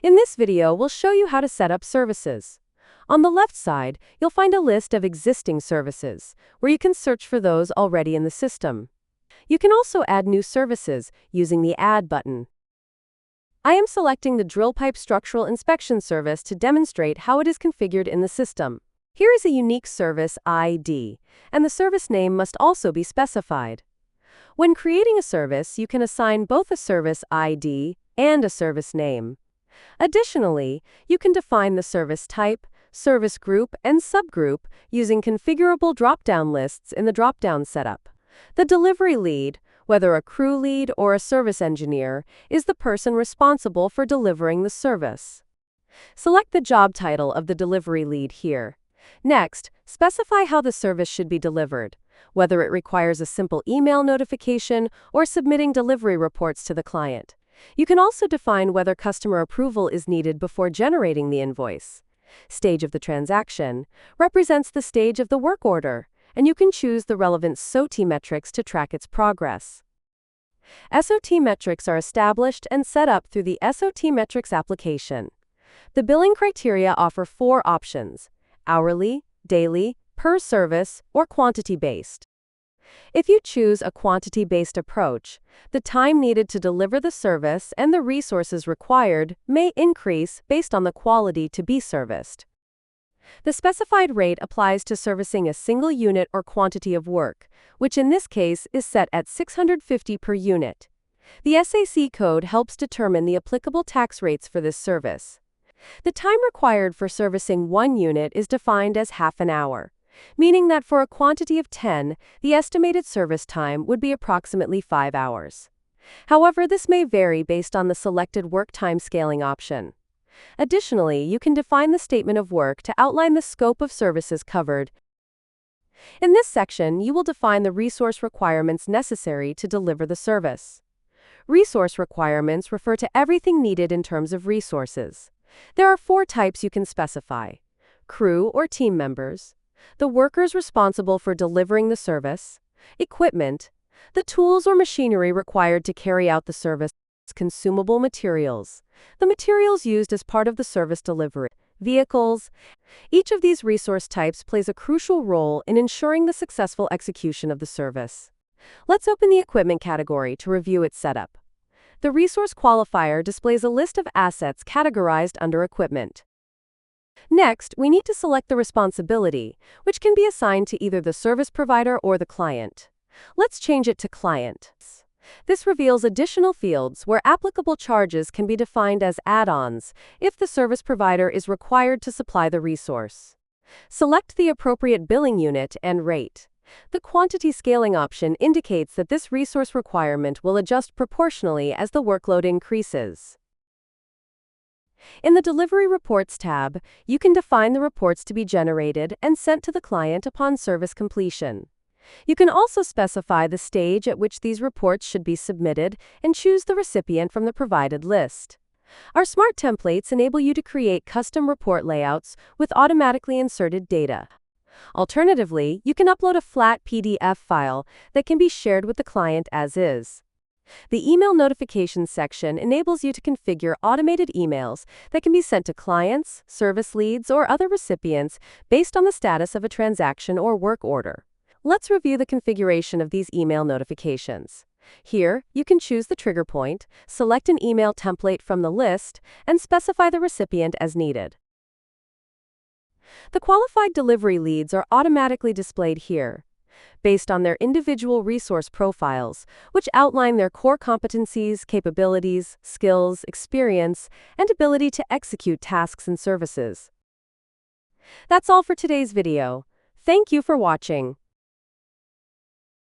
In this video, we'll show you how to set up services. On the left side, you'll find a list of existing services, where you can search for those already in the system. You can also add new services using the Add button. I am selecting the drill pipe structural inspection service to demonstrate how it is configured in the system. Here is a unique service ID, and the service name must also be specified. When creating a service, you can assign both a service ID and a service name. Additionally, you can define the service type, service group, and subgroup using configurable drop-down lists in the drop-down setup. The delivery lead, whether a crew lead or a service engineer, is the person responsible for delivering the service. Select the job title of the delivery lead here. Next, specify how the service should be delivered, whether it requires a simple email notification or submitting delivery reports to the client. You can also define whether customer approval is needed before generating the invoice. Stage of the transaction represents the stage of the work order, and you can choose the relevant SOT metrics to track its progress. SOT metrics are established and set up through the SOT metrics application. The billing criteria offer 4 options: hourly, daily, per service, or quantity-based. If you choose a quantity-based approach, the time needed to deliver the service and the resources required may increase based on the quality to be serviced. The specified rate applies to servicing a single unit or quantity of work, which in this case is set at $650 per unit. The SAC code helps determine the applicable tax rates for this service. The time required for servicing 1 unit is defined as half an hour, meaning that for a quantity of 10, the estimated service time would be approximately 5 hours. However, this may vary based on the selected work time scaling option. Additionally, you can define the statement of work to outline the scope of services covered. In this section, you will define the resource requirements necessary to deliver the service. Resource requirements refer to everything needed in terms of resources. There are 4 types you can specify: crew or team members, the workers responsible for delivering the service, equipment, the tools or machinery required to carry out the service, consumable materials, the materials used as part of the service delivery, vehicles. Each of these resource types plays a crucial role in ensuring the successful execution of the service. Let's open the equipment category to review its setup. The resource qualifier displays a list of assets categorized under equipment. Next, we need to select the responsibility, which can be assigned to either the service provider or the client. Let's change it to client. This reveals additional fields where applicable charges can be defined as add-ons if the service provider is required to supply the resource. Select the appropriate billing unit and rate. The quantity scaling option indicates that this resource requirement will adjust proportionally as the workload increases. In the Delivery Reports tab, you can define the reports to be generated and sent to the client upon service completion. You can also specify the stage at which these reports should be submitted and choose the recipient from the provided list. Our smart templates enable you to create custom report layouts with automatically inserted data. Alternatively, you can upload a flat PDF file that can be shared with the client as is. The email notifications section enables you to configure automated emails that can be sent to clients, service leads, or other recipients based on the status of a transaction or work order. Let's review the configuration of these email notifications. Here, you can choose the trigger point, select an email template from the list, and specify the recipient as needed. The qualified delivery leads are automatically displayed here, based on their individual resource profiles, which outline their core competencies, capabilities, skills, experience, and ability to execute tasks and services. That's all for today's video. Thank you for watching.